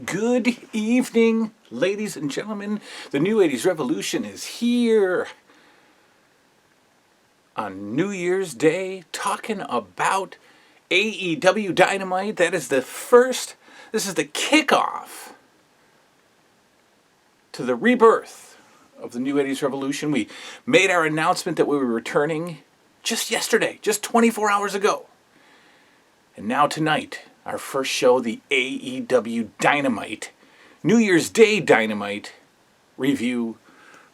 Good evening, ladies and gentlemen. The New 80s Revolution is here on New Year's Day talking about AEW Dynamite. This is the kickoff to the rebirth of the New 80s Revolution. We made our announcement that we were returning just yesterday, just 24 hours ago. And now tonight, our first show, the AEW Dynamite, New Year's Day Dynamite review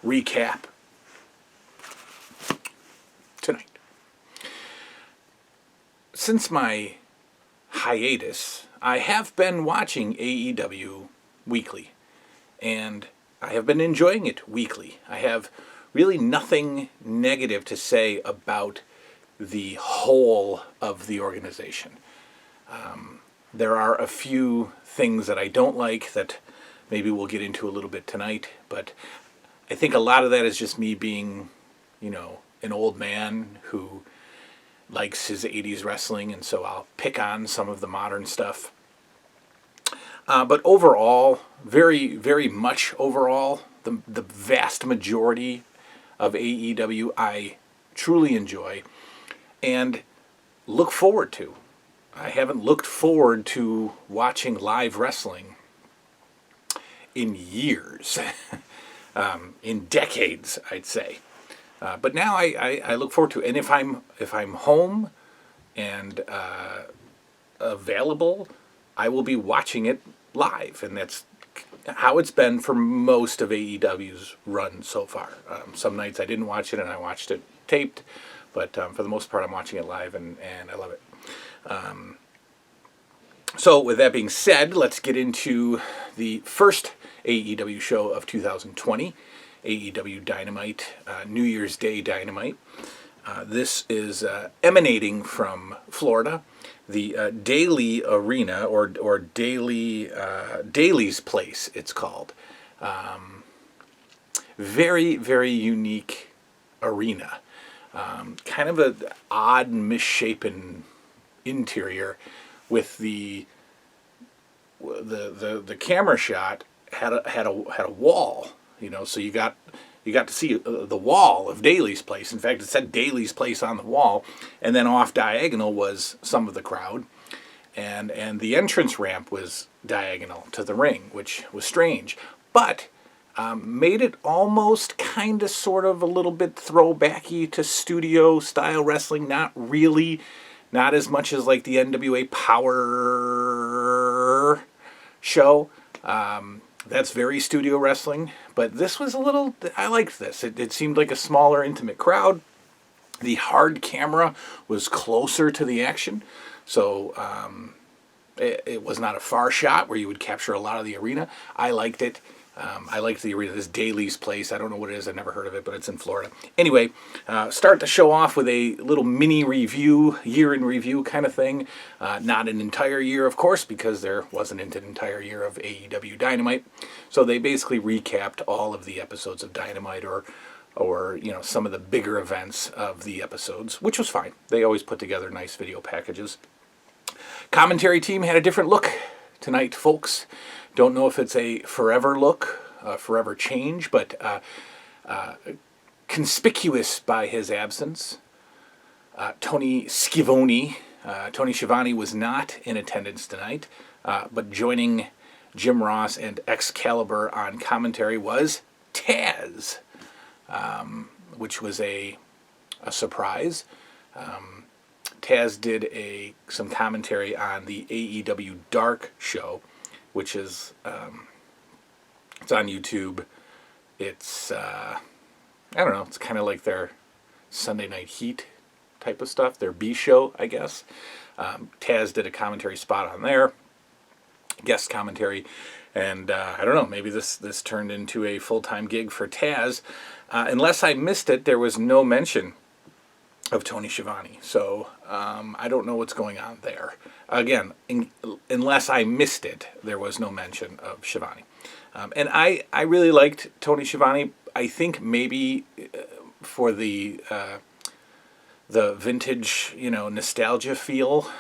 recap tonight. Since my hiatus, I have been watching AEW weekly, and I have been enjoying it weekly. I have really nothing negative to say about the whole of the organization. There are a few things that I don't like that maybe we'll get into a little bit tonight, but I think a lot of that is just me being, an old man who likes his 80s wrestling, and so I'll pick on some of the modern stuff. But overall, very, very much overall, the vast majority of AEW I truly enjoy and look forward to. I haven't looked forward to watching live wrestling in years, in decades, I'd say. But now I look forward to it. And if I'm home and available, I will be watching it live, and that's how it's been for most of AEW's run so far. Some nights I didn't watch it and I watched it taped, but for the most part I'm watching it live, and I love it. So with that being said, let's get into the first AEW show of 2020, AEW Dynamite, New Year's Day Dynamite. This is emanating from Florida, the Daly Arena, or Daly's Place, it's called. Very, very unique arena. Kind of an odd, misshapen interior, with the camera shot had a wall, so you got to see the wall of Daly's Place. In fact, it said Daly's Place on the wall, and then off diagonal was some of the crowd, and the entrance ramp was diagonal to the ring, which was strange, but made it almost kind of sort of a little bit throwbacky to studio style wrestling. Not really. Not as much as like the NWA Power show. That's very studio wrestling. But this was I liked this. It seemed like a smaller, intimate crowd. The hard camera was closer to the action. So it was not a far shot where you would capture a lot of the arena. I liked it. I liked the arena, this Daly's Place. I don't know what it is. I've never heard of it, but it's in Florida. Anyway, start the show off with a little mini review, year in review kind of thing. Not an entire year, of course, because there wasn't an entire year of AEW Dynamite. So they basically recapped all of the episodes of Dynamite, or some of the bigger events of the episodes, which was fine. They always put together nice video packages. Commentary team had a different look tonight, folks. Don't know if it's a forever look, forever change, but conspicuous by his absence, Tony Schiavone was not in attendance tonight, but joining Jim Ross and Excalibur on commentary was Taz, which was a surprise. Taz did some commentary on the AEW Dark show, which is, it's on YouTube. It's, I don't know, it's kind of like their Sunday Night Heat type of stuff, their B show, I guess. Taz did a commentary spot on there, guest commentary, and I don't know, maybe this turned into a full-time gig for Taz. Unless I missed it, there was no mention of Tony Schiavone, so I don't know what's going on there. Again, unless I missed it, there was no mention of Schiavone. And I really liked Tony Schiavone. I think maybe for the vintage, nostalgia feel,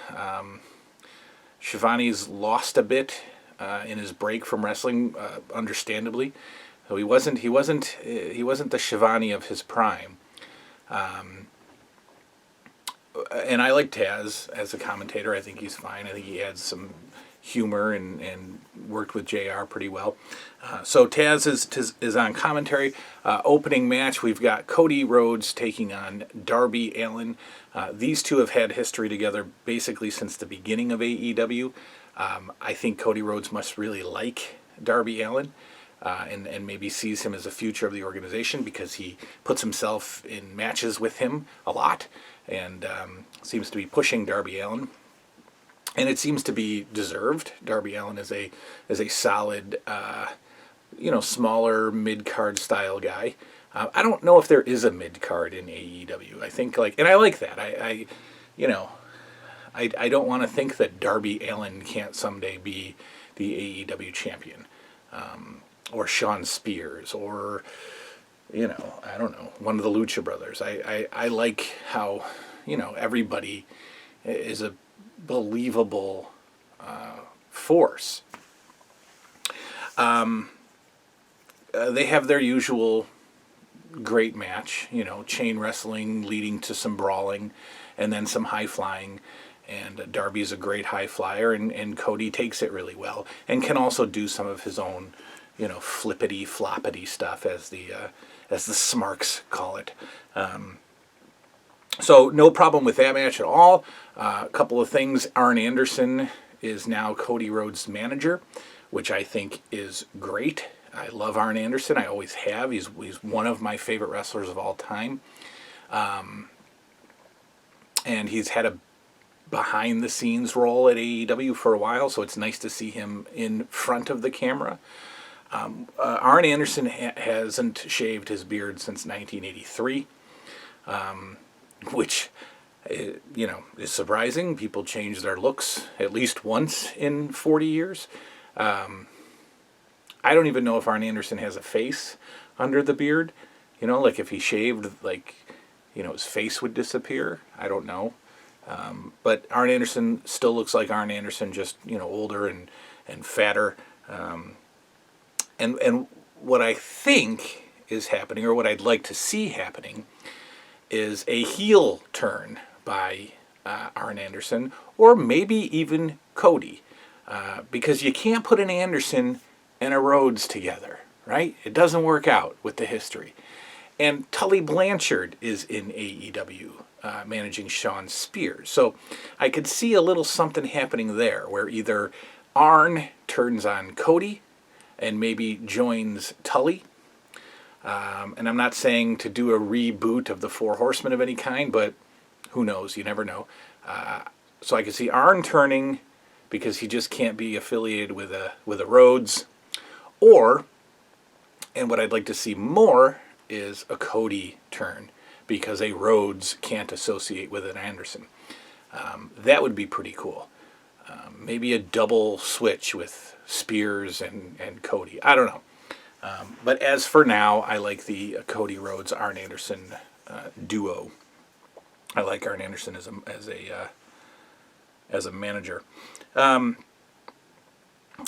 Schiavone's lost a bit in his break from wrestling, understandably. So he wasn't the Shivani of his prime. And I like Taz as a commentator. I think he's fine. I think he adds some humor and worked with JR pretty well. So Taz is on commentary. Opening match, we've got Cody Rhodes taking on Darby Allin. These two have had history together basically since the beginning of AEW. I think Cody Rhodes must really like Darby Allin. And maybe sees him as a future of the organization because he puts himself in matches with him a lot and seems to be pushing Darby Allin. And it seems to be deserved. Darby Allin is a solid, smaller mid-card style guy. I don't know if there is a mid-card in AEW. I think and I like that. I don't want to think that Darby Allin can't someday be the AEW champion. Or Sean Spears, or, I don't know, one of the Lucha Brothers. I like how, everybody is a believable force. They have their usual great match, chain wrestling leading to some brawling and then some high flying. And Darby's a great high flyer, and Cody takes it really well and can also do some of his own flippity floppity stuff, as the Smarks call it. So no problem with that match at all. A couple of things. Arn Anderson is now Cody Rhodes' manager, which I think is great. I love Arn Anderson. I always have. He's one of my favorite wrestlers of all time. And he's had a behind-the-scenes role at AEW for a while, so it's nice to see him in front of the camera. Arn Anderson hasn't shaved his beard since 1983, which, is surprising. People change their looks at least once in 40 years. I don't even know if Arn Anderson has a face under the beard. If he shaved, his face would disappear. I don't know. But Arn Anderson still looks like Arn Anderson, just, older and fatter. And what I think is happening, or what I'd like to see happening, is a heel turn by Arn Anderson, or maybe even Cody. Because you can't put an Anderson and a Rhodes together, right? It doesn't work out with the history. And Tully Blanchard is in AEW, managing Sean Spears. So I could see a little something happening there, where either Arn turns on Cody and maybe joins Tully. And I'm not saying to do a reboot of the Four Horsemen of any kind, but who knows? You never know. So I could see Arn turning because he just can't be affiliated with a Rhodes. Or, and what I'd like to see more, is a Cody turn because a Rhodes can't associate with an Anderson. That would be pretty cool. Maybe a double switch with Spears and Cody. I don't know. But as for now, I like the Cody Rhodes Arn Anderson duo. I like Arn Anderson as a manager.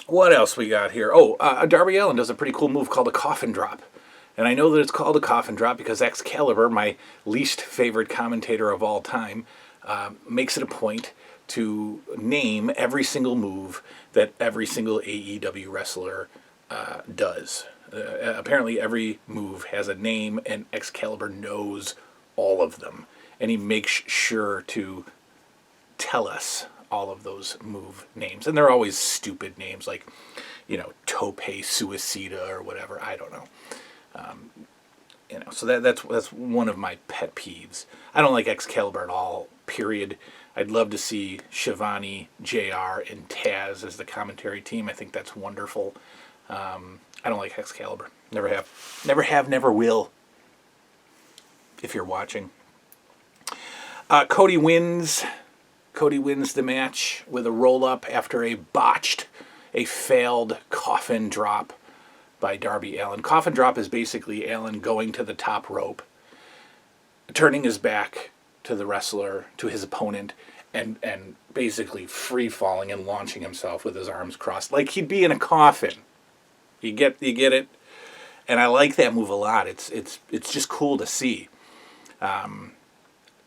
What else we got here? Darby Allin does a pretty cool move called a coffin drop. And I know that it's called a coffin drop because Excalibur, my least favorite commentator of all time, makes it a point to name every single move that every single AEW wrestler does. Apparently every move has a name, and Excalibur knows all of them. And he makes sure to tell us all of those move names. And they're always stupid names like, Tope Suicida or whatever. I don't know. So that's one of my pet peeves. I don't like Excalibur at all, period. I'd love to see Shivani, JR, and Taz as the commentary team. I think that's wonderful. I don't like Excalibur. Never have. Never will. If you're watching. Cody wins. Cody wins the match with a roll-up after a failed coffin drop by Darby Allin. Coffin drop is basically Allin going to the top rope, turning his back to the wrestler, to his opponent, and basically free falling and launching himself with his arms crossed, like he'd be in a coffin. You get it, and I like that move a lot. It's just cool to see.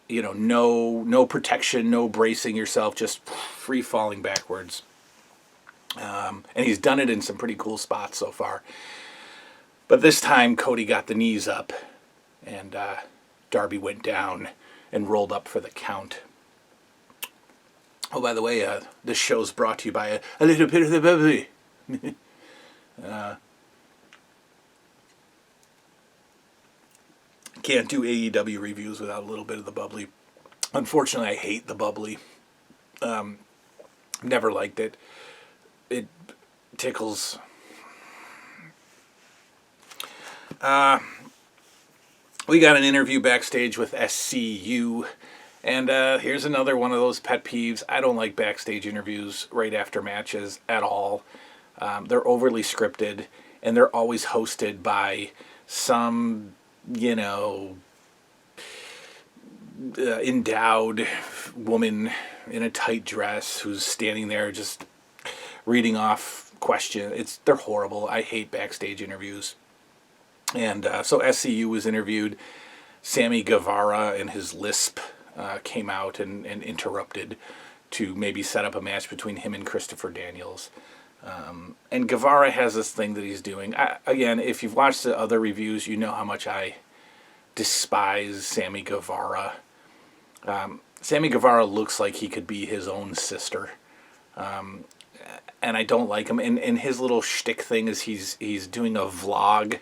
No protection, no bracing yourself, just free falling backwards. And he's done it in some pretty cool spots so far. But this time, Cody got the knees up, and Darby went down and rolled up for the count. Oh, by the way, this show's brought to you by a little bit of the bubbly. Can't do AEW reviews without a little bit of the bubbly. Unfortunately, I hate the bubbly. Never liked it. It tickles. We got an interview backstage with SCU. And here's another one of those pet peeves. I don't like backstage interviews right after matches at all. They're overly scripted, and they're always hosted by some, endowed woman in a tight dress who's standing there just reading off questions. They're horrible. I hate backstage interviews. And so SCU was interviewed. Sammy Guevara and his lisp came out and interrupted to maybe set up a match between him and Christopher Daniels. And Guevara has this thing that he's doing. Again, if you've watched the other reviews, you know how much I despise Sammy Guevara. Sammy Guevara looks like he could be his own sister. And I don't like him. And his little shtick thing is he's doing a vlog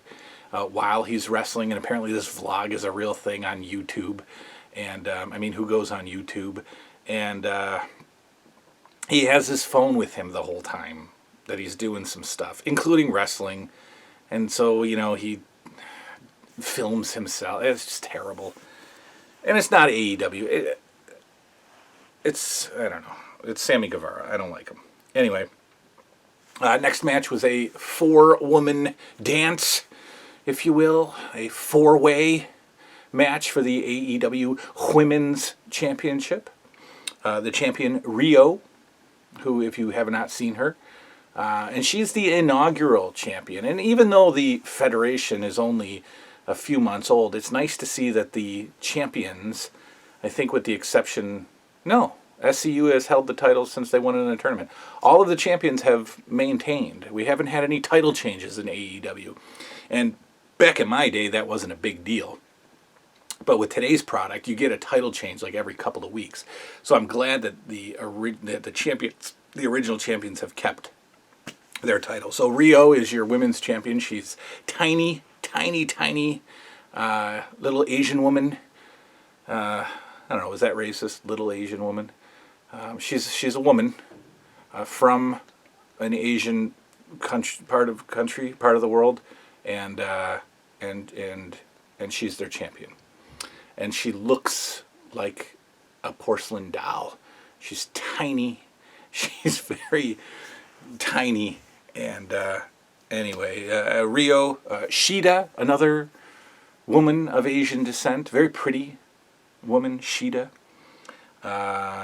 while he's wrestling. And apparently this vlog is a real thing on YouTube. And, who goes on YouTube? And he has his phone with him the whole time that he's doing some stuff, including wrestling. And so, he films himself. It's just terrible. And it's not AEW. I don't know. It's Sammy Guevara. I don't like him. Anyway, next match was a 4-woman dance, if you will. A 4-way match for the AEW Women's Championship. The champion, Rio, who, if you have not seen her, and she's the inaugural champion. And even though the Federation is only a few months old, it's nice to see that the champions, I think with the exception, SCU has held the titles since they won it in a tournament. All of the champions have maintained. We haven't had any title changes in AEW. And back in my day, that wasn't a big deal. But with today's product, you get a title change like every couple of weeks. So I'm glad that the original champions have kept their title. So Rio is your women's champion. She's tiny little Asian woman. I don't know, is that racist? Little Asian woman. She's a woman from an Asian part of the world, and she's their champion. And she looks like a porcelain doll. She's tiny. She's very tiny. And anyway, Rio Shida, another woman of Asian descent, very pretty woman, Shida.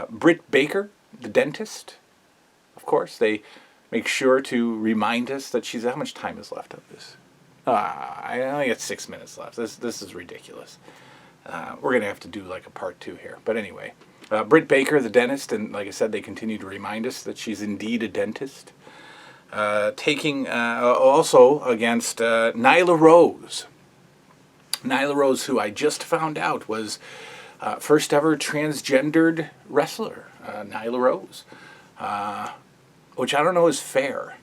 Britt Baker, the dentist, of course. They make sure to remind us that how much time is left of this? I only got 6 minutes left. This is ridiculous. We're going to have to do like a part 2 here. But anyway, Britt Baker, the dentist, and like I said, they continue to remind us that she's indeed a dentist. Taking also against Nyla Rose. Nyla Rose, who I just found out was first ever transgendered wrestler, Nyla Rose. Which I don't know is fair,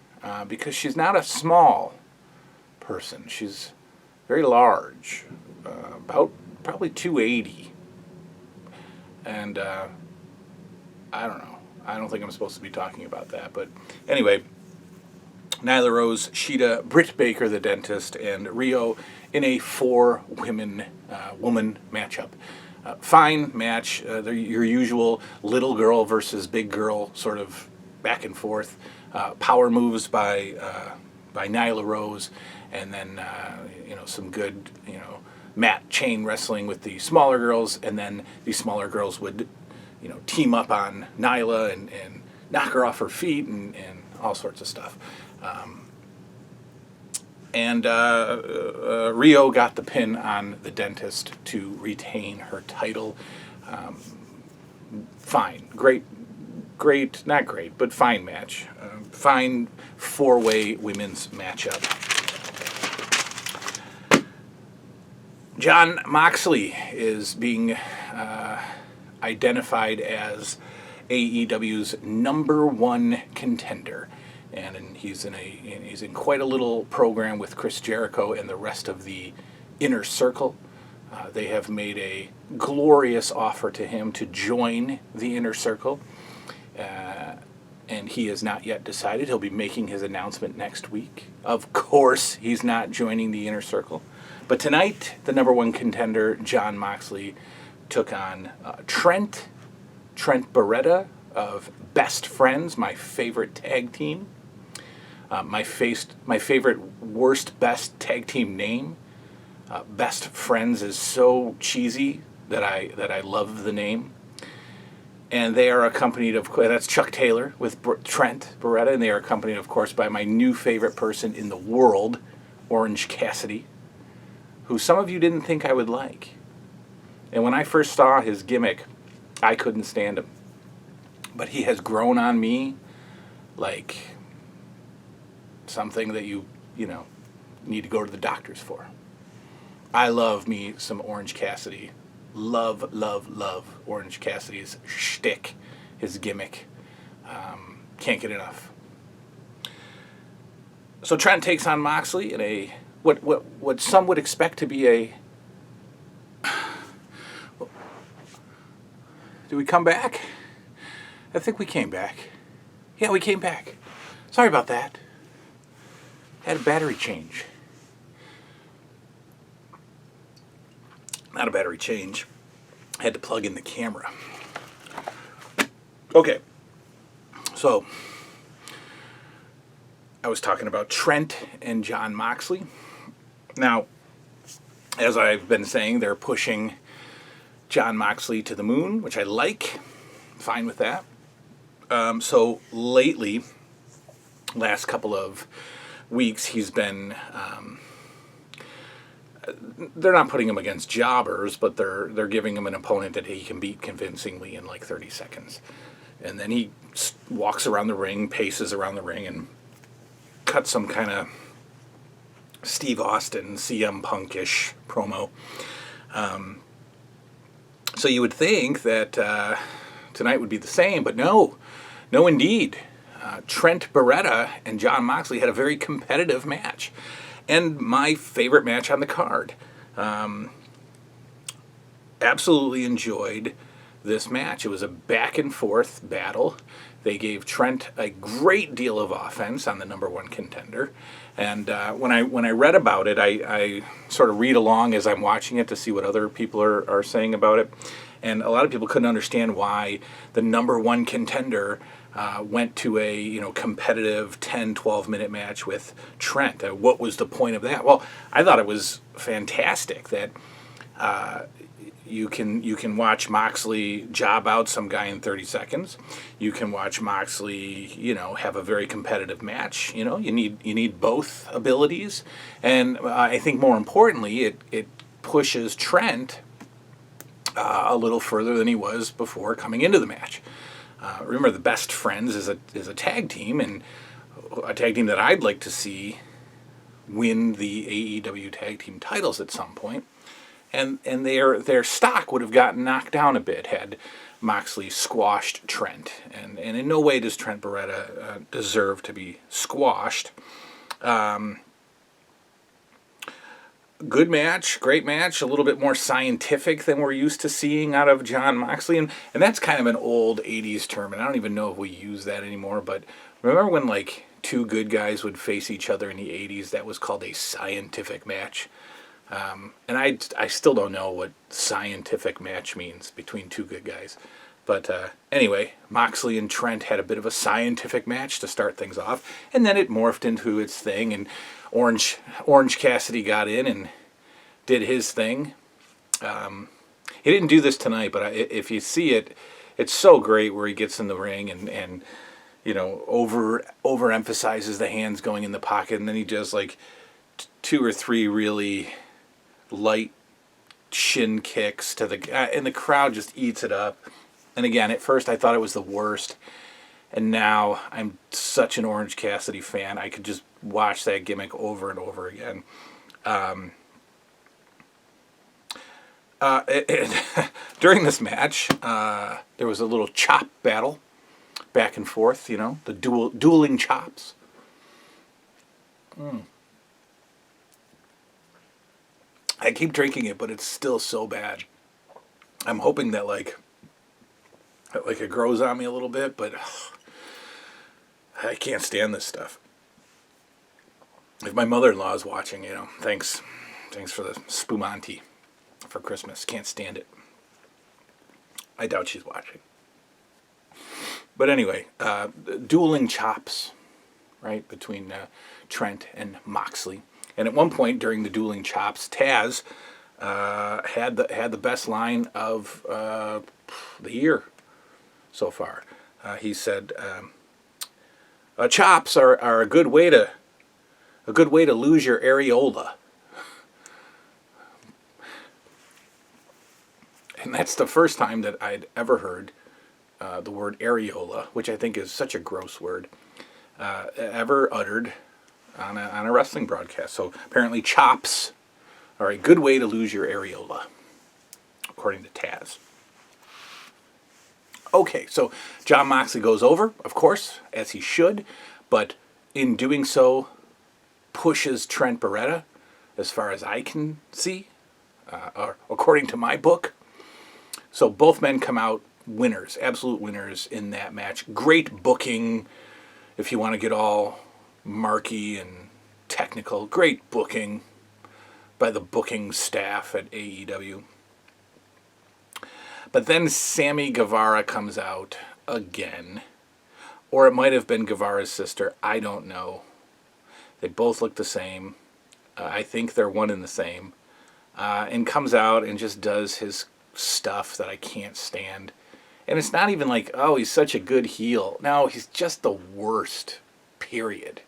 because she's not a small person. She's very large, about probably 280. And I don't know. I don't think I'm supposed to be talking about that. But anyway, Nyla Rose, Shida, Britt Baker, the dentist, and Rio in a 4-woman matchup. Fine match. Your usual little girl versus big girl sort of back and forth. Power moves by Nyla Rose, and then some good mat chain wrestling with the smaller girls, and then the smaller girls would team up on Nyla and knock her off her feet and all sorts of stuff. And Rio got the pin on the Dentist to retain her title. Fine, great, not great, but fine match. Fine four-way women's matchup. Jon Moxley is being identified as AEW's #1 contender, and he's in quite a little program with Chris Jericho and the rest of the Inner Circle. They have made a glorious offer to him to join the Inner Circle, and he has not yet decided. He'll be making his announcement next week. Of course, he's not joining the Inner Circle. But tonight, the #1 contender, Jon Moxley, took on Trent Beretta of Best Friends, my favorite tag team. My favorite worst best tag team name. Best Friends is so cheesy that I love the name. And they are accompanied, that's Chuck Taylor with Trent Beretta, and they are accompanied, of course, by my new favorite person in the world, Orange Cassidy, who some of you didn't think I would like. And when I first saw his gimmick, I couldn't stand him. But he has grown on me like something that you need to go to the doctors for. I love me some Orange Cassidy. Love Orange Cassidy's shtick, his gimmick. Can't get enough. So Trent takes on Moxley in a what some would expect to be a. Did we come back? I think we came back. Yeah, we came back. Sorry about that. Had a battery change. Not a battery change. Had to plug in the camera. Okay. So, I was talking about Trent and Jon Moxley. Now, as I've been saying, they're pushing Jon Moxley to the moon, which I like. Fine with that. So lately, last couple of weeks, he's been. They're not putting him against jobbers, but they're giving him an opponent that he can beat convincingly in like 30 seconds. And then he walks around the ring, paces around the ring, and cuts some kind of Steve Austin, CM Punk-ish promo. So you would think that tonight would be the same, but no indeed. Trent Beretta and Jon Moxley had a very competitive match. And my favorite match on the card. Absolutely enjoyed this match. It was a back and forth battle. They gave Trent a great deal of offense on the #1 contender. And when I read about it, I sort of read along as I'm watching it to see what other people are saying about it. And a lot of people couldn't understand why the #1 contender went to a competitive 10, 12-minute match with Trent. What was the point of that? Well, I thought it was fantastic that you can watch Moxley job out some guy in 30 seconds. You can watch Moxley, have a very competitive match. You need both abilities, and I think more importantly, it pushes Trent a little further than he was before coming into the match. Remember, the Best Friends is a tag team, and a tag team that I'd like to see win the AEW tag team titles at some point. And their stock would have gotten knocked down a bit had Moxley squashed Trent. And in no way does Trent Beretta deserve to be squashed. Good match, great match, a little bit more scientific than we're used to seeing out of Jon Moxley. And that's kind of an old 80s term, and I don't even know if we use that anymore. But remember when, two good guys would face each other in the 80s? That was called a scientific match. And I still don't know what scientific match means between two good guys. But anyway, Moxley and Trent had a bit of a scientific match to start things off, and then it morphed into its thing, and Orange Cassidy got in and did his thing. He didn't do this tonight, but if you see it, it's so great where he gets in the ring and overemphasizes the hands going in the pocket, and then he does like 2 or 3 really light shin kicks to the and the crowd just eats it up. And again, at first I thought it was the worst, and now I'm such an Orange Cassidy fan. I could just watch that gimmick over and over again. During this match, there was a little chop battle, back and forth. The dueling chops. I keep drinking it, but it's still so bad. I'm hoping that like it grows on me a little bit, but I can't stand this stuff. If my mother-in-law is watching, thanks for the spumante for Christmas. Can't stand it. I doubt she's watching. But anyway, dueling chops, right, between Trent and Moxley. And at one point during the dueling chops, Taz had the best line of the year so far. He said, "Chops are a good way to lose your areola." And that's the first time that I'd ever heard the word areola, which I think is such a gross word, ever uttered on a wrestling broadcast. So apparently chops are a good way to lose your areola, according to Taz. Okay, so Jon Moxley goes over, of course, as he should, but in doing so pushes Trent Beretta, as far as I can see, or according to my book. So both men come out winners, absolute winners in that match. Great booking, if you want to get all marky and technical. Great booking by the booking staff at AEW. But then Sammy Guevara comes out again. Or it might have been Guevara's sister. I don't know. They both look the same. I think they're one and the same. And comes out and just does his stuff that I can't stand. And it's not even like, oh, he's such a good heel. No, he's just the worst, period.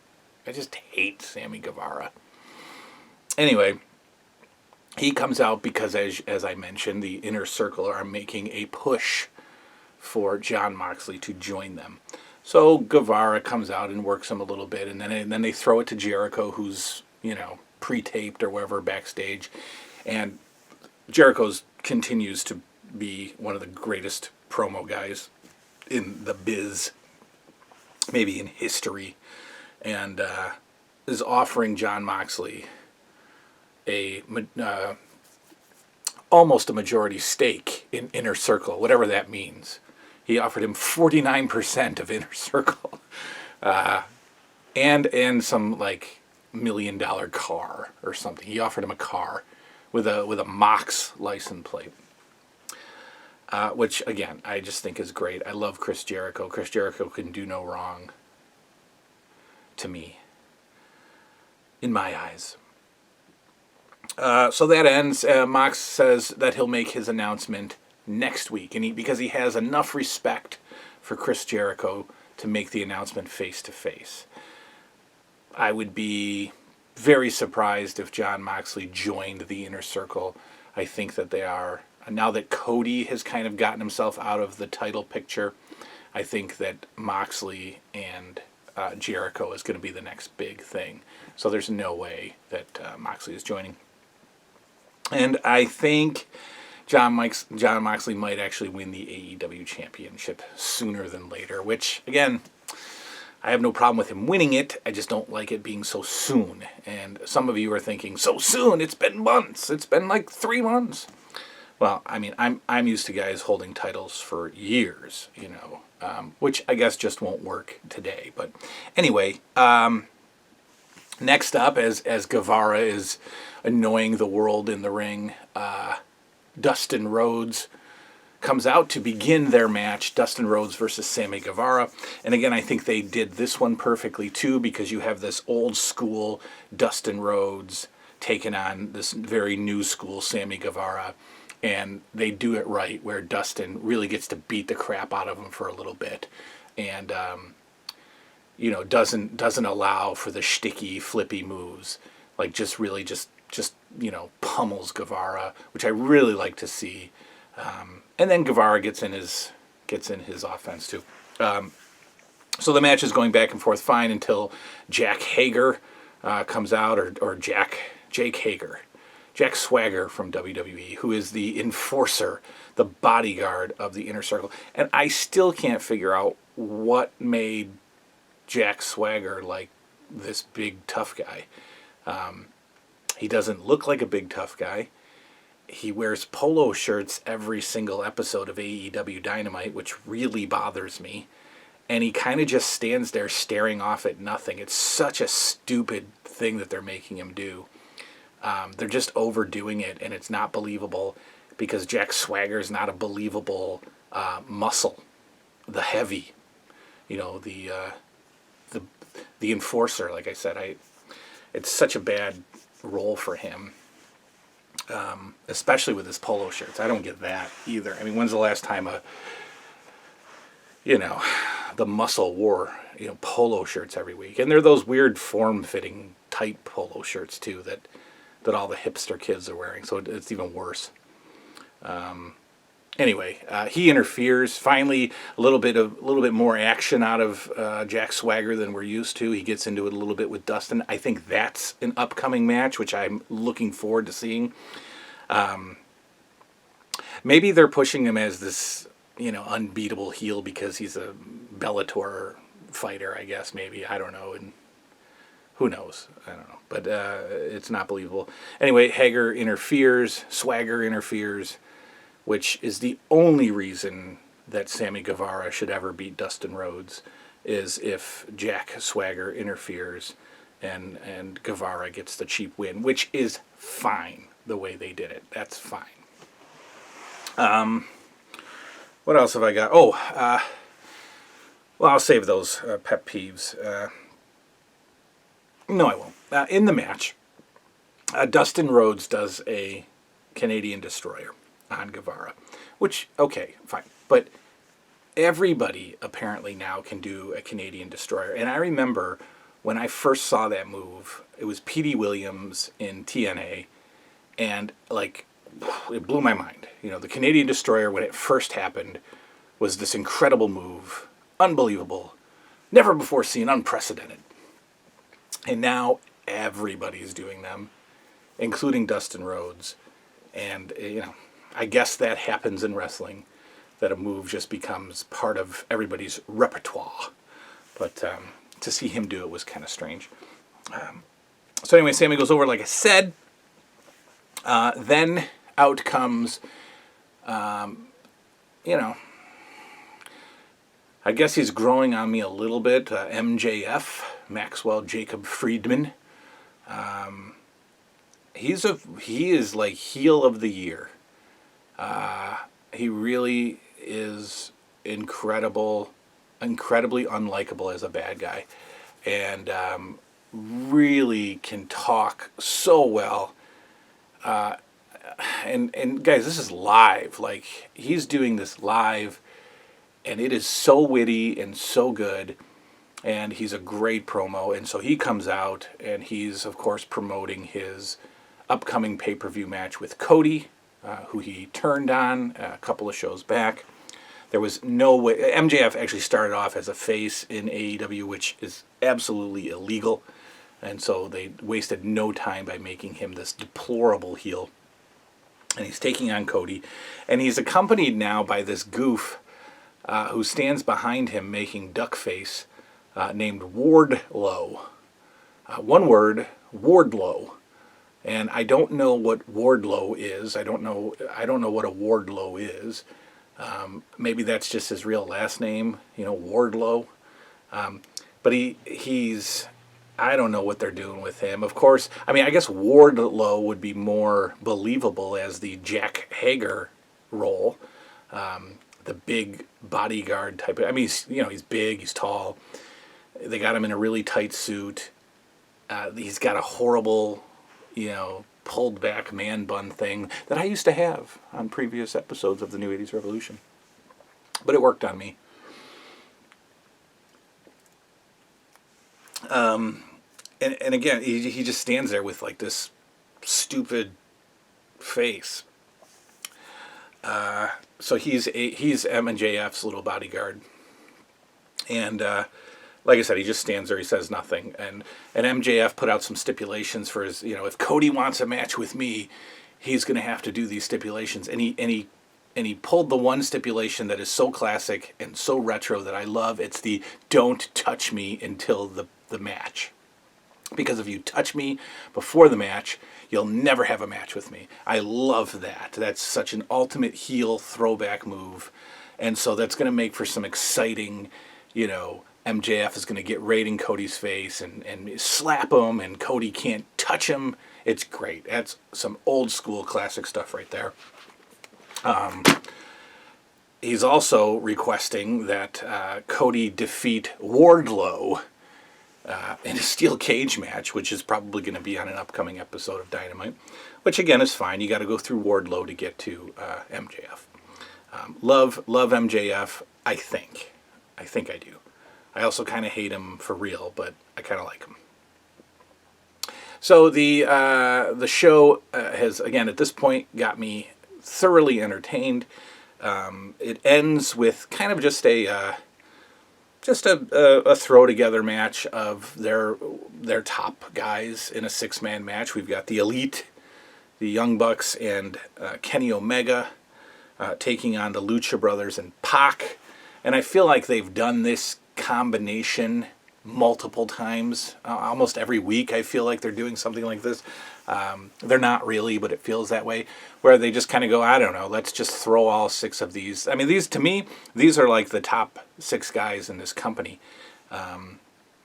I just hate Sammy Guevara. Anyway, he comes out because, as I mentioned, the Inner Circle are making a push for Jon Moxley to join them. So Guevara comes out and works him a little bit, and then they throw it to Jericho, who's, pre-taped or whatever backstage. And Jericho continues to be one of the greatest promo guys in the biz, maybe in history, and is offering Jon Moxley almost a majority stake in Inner Circle, whatever that means. He offered him 49% of Inner Circle, and some like $1 million car or something. He offered him a car with a Mox license plate. Which, again, I just think is great. I love Chris Jericho. Chris Jericho can do no wrong to me, in my eyes. So that ends. Mox says that he'll make his announcement next week, and because he has enough respect for Chris Jericho to make the announcement face-to-face. I would be very surprised if Jon Moxley joined the Inner Circle. I think that they are. Now that Cody has kind of gotten himself out of the title picture, I think that Moxley and Jericho is going to be the next big thing. So there's no way that Moxley is joining. And I think Jon Moxley might actually win the AEW championship sooner than later, which, again, I have no problem with him winning it. I just don't like it being so soon. And some of you are thinking, so soon? It's been months. It's been like 3 months. Well, I mean, I'm used to guys holding titles for years, which I guess just won't work today. But anyway, next up, as Guevara is annoying the world in the ring, Dustin Rhodes comes out to begin their match, Dustin Rhodes versus Sammy Guevara. And again, I think they did this one perfectly too, because you have this old school Dustin Rhodes taking on this very new school Sammy Guevara. And they do it right, where Dustin really gets to beat the crap out of him for a little bit, and doesn't allow for the shticky, flippy moves. Like just really just pummels Guevara, which I really like to see. And then Guevara gets in his offense too. So the match is going back and forth fine until Jack Hager comes out, or Jake Hager. Jack Swagger from WWE, who is the enforcer, the bodyguard of the Inner Circle. And I still can't figure out what made Jack Swagger like this big tough guy. He doesn't look like a big tough guy. He wears polo shirts every single episode of AEW Dynamite, which really bothers me. And he kind of just stands there staring off at nothing. It's such a stupid thing that they're making him do. They're just overdoing it, and it's not believable because Jack Swagger is not a believable muscle. The heavy, the enforcer. Like I said, it's such a bad role for him, especially with his polo shirts. I don't get that either. I mean, when's the last time the muscle wore polo shirts every week? And they're those weird form-fitting tight polo shirts too that all the hipster kids are wearing, so it's even worse. Anyway, he interferes. Finally, a little bit more action out of Jack Swagger than we're used to. He gets into it a little bit with Dustin. I think that's an upcoming match, which I'm looking forward to seeing. Maybe they're pushing him as this, unbeatable heel because he's a Bellator fighter, I guess, maybe. I don't know. And who knows? I don't know. But it's not believable. Anyway, Swagger interferes, which is the only reason that Sammy Guevara should ever beat Dustin Rhodes, is if Jack Swagger interferes and Guevara gets the cheap win, which is fine the way they did it. That's fine. What else have I got? Well, I'll save those pet peeves. No, I won't. In the match, Dustin Rhodes does a Canadian Destroyer on Guevara, which, okay, fine. But everybody apparently now can do a Canadian Destroyer. And I remember when I first saw that move, it was P.D. Williams in TNA, and, it blew my mind. The Canadian Destroyer, when it first happened, was this incredible move, unbelievable, never before seen, unprecedented. And now everybody's doing them, including Dustin Rhodes. And, I guess that happens in wrestling, that a move just becomes part of everybody's repertoire. But to see him do it was kind of strange. So anyway, Sammy goes over, like I said. Then out comes, I guess he's growing on me a little bit. MJF, Maxwell Jacob Friedman. He is like heel of the year. He really is incredibly unlikable as a bad guy, and really can talk so well. And guys, this is live. Like, he's doing this live, and it is so witty and so good. And he's a great promo. And so he comes out, and he's, of course, promoting his upcoming pay-per-view match with Cody, who he turned on a couple of shows back. There was no way. MJF actually started off as a face in AEW, which is absolutely illegal. And so they wasted no time by making him this deplorable heel. And he's taking on Cody. And he's accompanied now by this goof who stands behind him making duck face, named Wardlow. One word, Wardlow. And I don't know what Wardlow is. I don't know what a Wardlow is. Maybe that's just his real last name, Wardlow. But he's, I don't know what they're doing with him. Of course, I guess Wardlow would be more believable as the Jack Hager role. The big bodyguard type of, he's big, he's tall. They got him in a really tight suit. He's got a horrible, pulled back man bun thing that I used to have on previous episodes of the New 80s Revolution. But it worked on me. And again, he just stands there with like this stupid face. So he's MJF's little bodyguard. And like I said, he just stands there. He says nothing. And MJF put out some stipulations for his, if Cody wants a match with me, he's going to have to do these stipulations. And he pulled the one stipulation that is so classic and so retro that I love. It's the don't touch me until the match. Because if you touch me before the match, you'll never have a match with me. I love that. That's such an ultimate heel throwback move. And so that's going to make for some exciting, MJF is going to get right in Cody's face and slap him, and Cody can't touch him. It's great. That's some old school classic stuff right there. He's also requesting that Cody defeat Wardlow in a steel cage match, which is probably going to be on an upcoming episode of Dynamite, which again is fine. You got to go through Wardlow to get to MJF. Love MJF. I think I do. I also kind of hate him for real, but I kind of like him. So the show has, again, at this point, got me thoroughly entertained. It ends with kind of just a throw together match of their top guys in a 6-man match. We've got the Elite, the Young Bucks, and Kenny Omega taking on the Lucha Brothers and Pac. And I feel like they've done this combination multiple times, almost every week. I feel like they're doing something like this. They're not really, but it feels that way, where they just kind of go, I don't know, let's just throw all 6 of these. I mean, these are like the top 6 guys in this company. And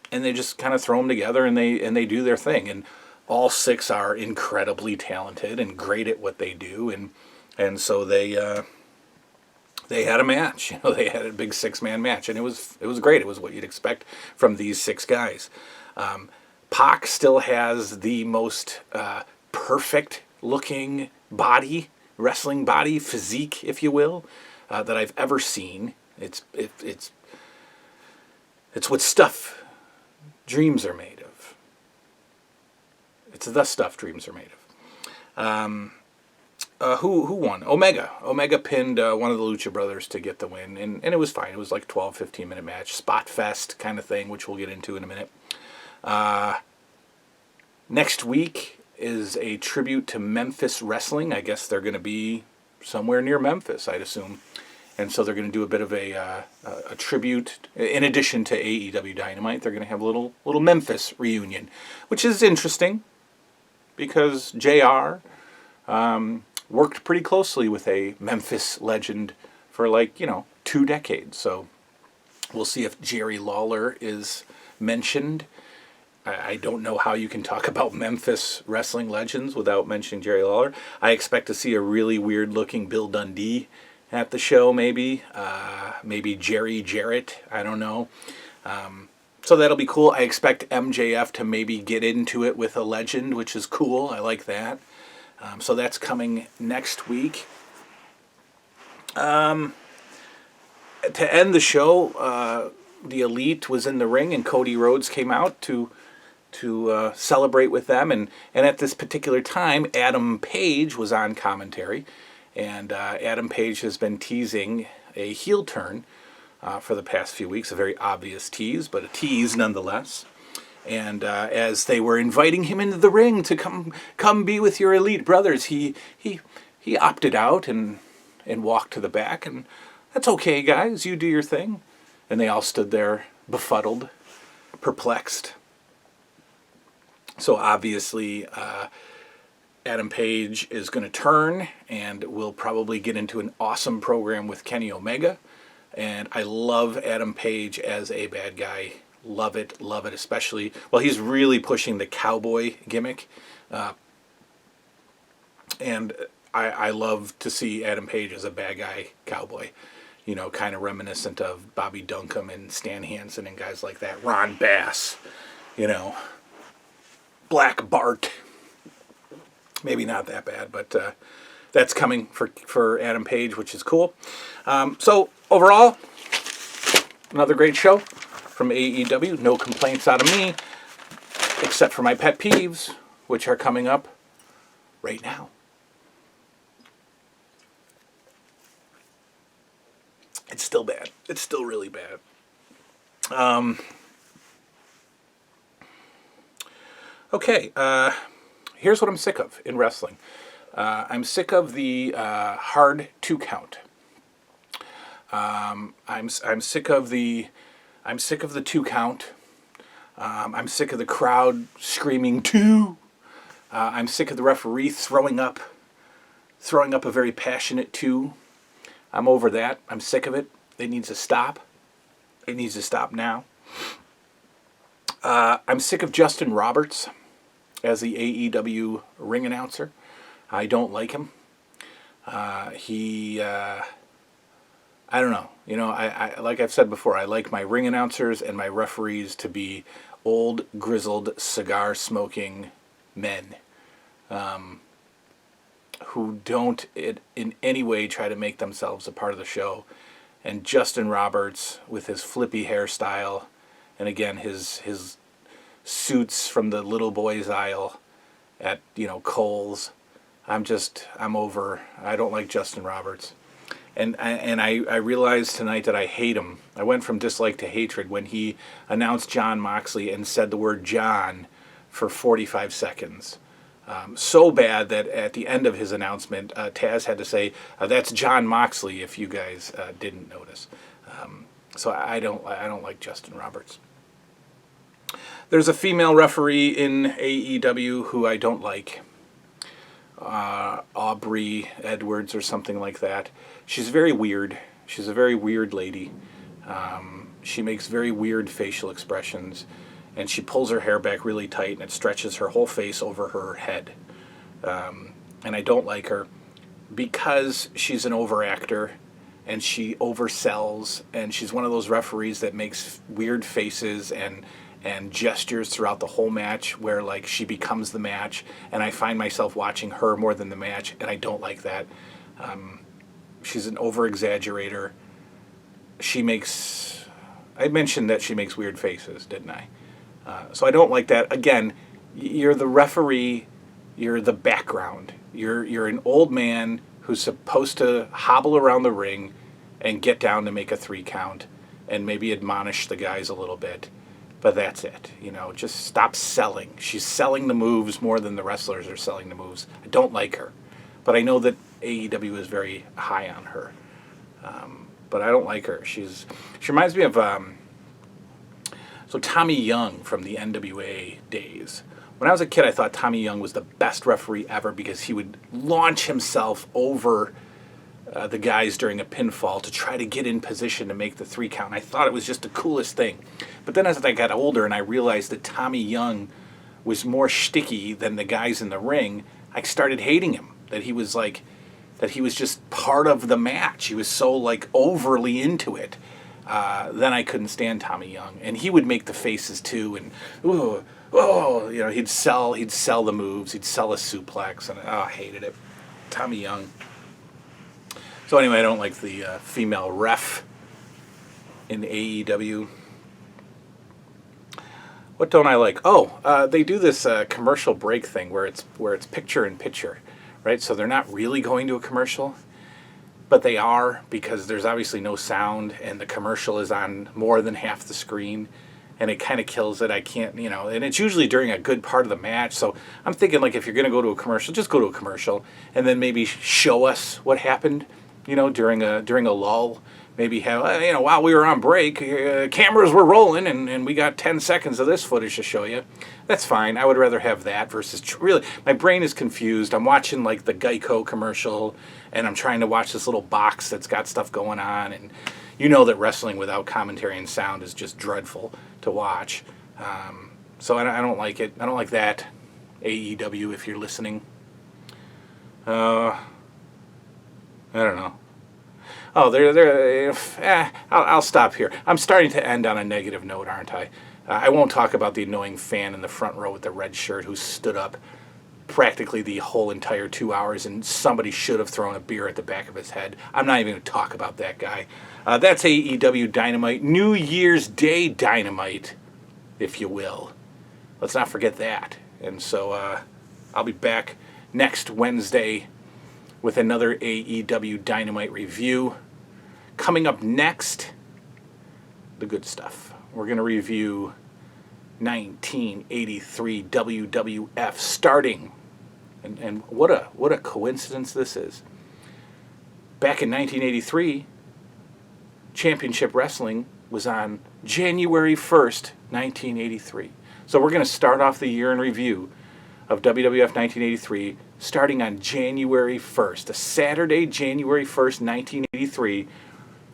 they just kind of throw them together and they do their thing. And all 6 are incredibly talented and great at what they do. And so they had a match. They had a big 6-man match, and it was great. It was what you'd expect from these 6 guys. Pac still has the most perfect looking body, wrestling body, physique, if you will, that I've ever seen. It's what stuff dreams are made of. It's the stuff dreams are made of. Who won? Omega. Omega pinned one of the Lucha Brothers to get the win, and it was fine. It was like 12, 15-minute match. Spot fest kind of thing, which we'll get into in a minute. Next week is a tribute to Memphis Wrestling. I guess they're going to be somewhere near Memphis, I'd assume. And so they're going to do a bit of a tribute. In addition to AEW Dynamite, they're going to have a little Memphis reunion, which is interesting because JR worked pretty closely with a Memphis legend for 2 decades. So we'll see if Jerry Lawler is mentioned. I don't know how you can talk about Memphis wrestling legends without mentioning Jerry Lawler. I expect to see a really weird-looking Bill Dundee at the show, maybe. Maybe Jerry Jarrett. I don't know. So that'll be cool. I expect MJF to maybe get into it with a legend, which is cool. I like that. So that's coming next week. To end the show, the Elite was in the ring, and Cody Rhodes came out to celebrate with them. And at this particular time, Adam Page was on commentary. And Adam Page has been teasing a heel turn for the past few weeks. A very obvious tease, but a tease nonetheless. And as they were inviting him into the ring to come be with your Elite brothers, he opted out and walked to the back. And that's okay, guys. You do your thing. And they all stood there befuddled, perplexed. So obviously, Adam Page is going to turn, and we'll probably get into an awesome program with Kenny Omega. And I love Adam Page as a bad guy. Love it, especially. Well, he's really pushing the cowboy gimmick. And I love to see Adam Page as a bad guy cowboy. Kind of reminiscent of Bobby Duncum and Stan Hansen and guys like that. Ron Bass, Black Bart. Maybe not that bad, but that's coming for Adam Page, which is cool. So overall, another great show from AEW. No complaints out of me, except for my pet peeves, which are coming up right now. It's still bad. It's still really bad. Okay, here's what I'm sick of in wrestling. I'm sick of the hard 2 count. I'm sick of the 2 count. I'm sick of the crowd screaming 2. I'm sick of the referee throwing up a very passionate 2. I'm over that. I'm sick of it. It needs to stop. It needs to stop now. I'm sick of Justin Roberts as the AEW ring announcer. I don't like him. I don't know. You know, I like I've said before, I like my ring announcers and my referees to be old, grizzled, cigar-smoking men who don't in any way try to make themselves a part of the show. And Justin Roberts, with his flippy hairstyle, and again, his suits from the little boys aisle at, Kohl's. I'm over. I don't like Justin Roberts. And I realized tonight that I hate him. I went from dislike to hatred when he announced Jon Moxley and said the word John for 45 seconds. So bad that at the end of his announcement, Taz had to say, "That's Jon Moxley," if you guys didn't notice. So I don't like Justin Roberts. There's a female referee in AEW who I don't like. Aubrey Edwards or something like that. She's very weird. She's a very weird lady. She makes very weird facial expressions, and she pulls her hair back really tight, and it stretches her whole face over her head. And I don't like her because she's an overactor, and she oversells, and she's one of those referees that makes weird faces and gestures throughout the whole match where, like, she becomes the match, and I find myself watching her more than the match, and I don't like that. She's an over-exaggerator. I mentioned that she makes weird faces, didn't I? So I don't like that. Again, you're the referee, you're the background. You're an old man who's supposed to hobble around the ring and get down to make a 3 count and maybe admonish the guys a little bit. But that's it. Just stop selling. She's selling the moves more than the wrestlers are selling the moves. I don't like her. But I know that AEW is very high on her. But I don't like her. She reminds me of Tommy Young from the NWA days. When I was a kid, I thought Tommy Young was the best referee ever because he would launch himself over the guys during a pinfall to try to get in position to make the 3 count. I thought it was just the coolest thing. But then as I got older and I realized that Tommy Young was more shticky than the guys in the ring, I started hating him. That he was just part of the match. He was so overly into it. Then I couldn't stand Tommy Young, and he would make the faces too, and he'd sell the moves, he'd sell a suplex, and I hated it. Tommy Young. So anyway, I don't like the female ref in AEW. What don't I like? They do this commercial break thing where it's picture in picture, right? So they're not really going to a commercial, but they are, because there's obviously no sound and the commercial is on more than half the screen, and it kind of kills it. I can't, and it's usually during a good part of the match. So I'm thinking, if you're going to go to a commercial, just go to a commercial and then maybe show us what happened, during a lull. Maybe have, while we were on break, cameras were rolling and we got 10 seconds of this footage to show you. That's fine. I would rather have that versus really, my brain is confused. I'm watching the Geico commercial and I'm trying to watch this little box that's got stuff going on. And that wrestling without commentary and sound is just dreadful to watch. So I don't like it. I don't like that. AEW, if you're listening. I don't know. I'll stop here. I'm starting to end on a negative note, aren't I? I won't talk about the annoying fan in the front row with the red shirt who stood up practically the whole entire 2 hours, and somebody should have thrown a beer at the back of his head. I'm not even going to talk about that guy. That's AEW Dynamite, New Year's Day Dynamite, if you will. Let's not forget that. And so I'll be back next Wednesday with another AEW Dynamite review. Coming up next, the good stuff. We're going to review 1983 WWF starting. And what a coincidence this is. Back in 1983, Championship Wrestling was on January 1st, 1983. So we're going to start off the year in review of WWF 1983 starting on January 1st. A Saturday, January 1st, 1983.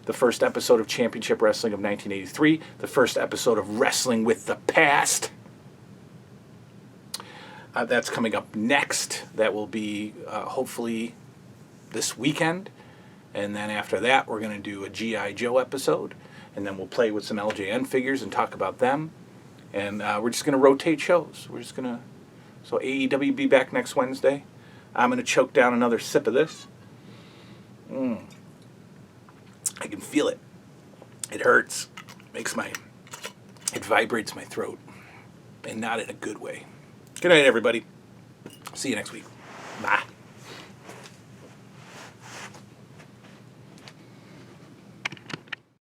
The first episode of Championship Wrestling of 1983. The first episode of Wrestling with the Past. That's coming up next. That will be hopefully this weekend. And then after that, we're going to do a G.I. Joe episode. And then we'll play with some LJN figures and talk about them. And we're just going to rotate shows. We're just going to... So AEW be back next Wednesday. I'm going to choke down another sip of this. I can feel it. It hurts. It vibrates my throat. And not in a good way. Good night, everybody. See you next week. Bye.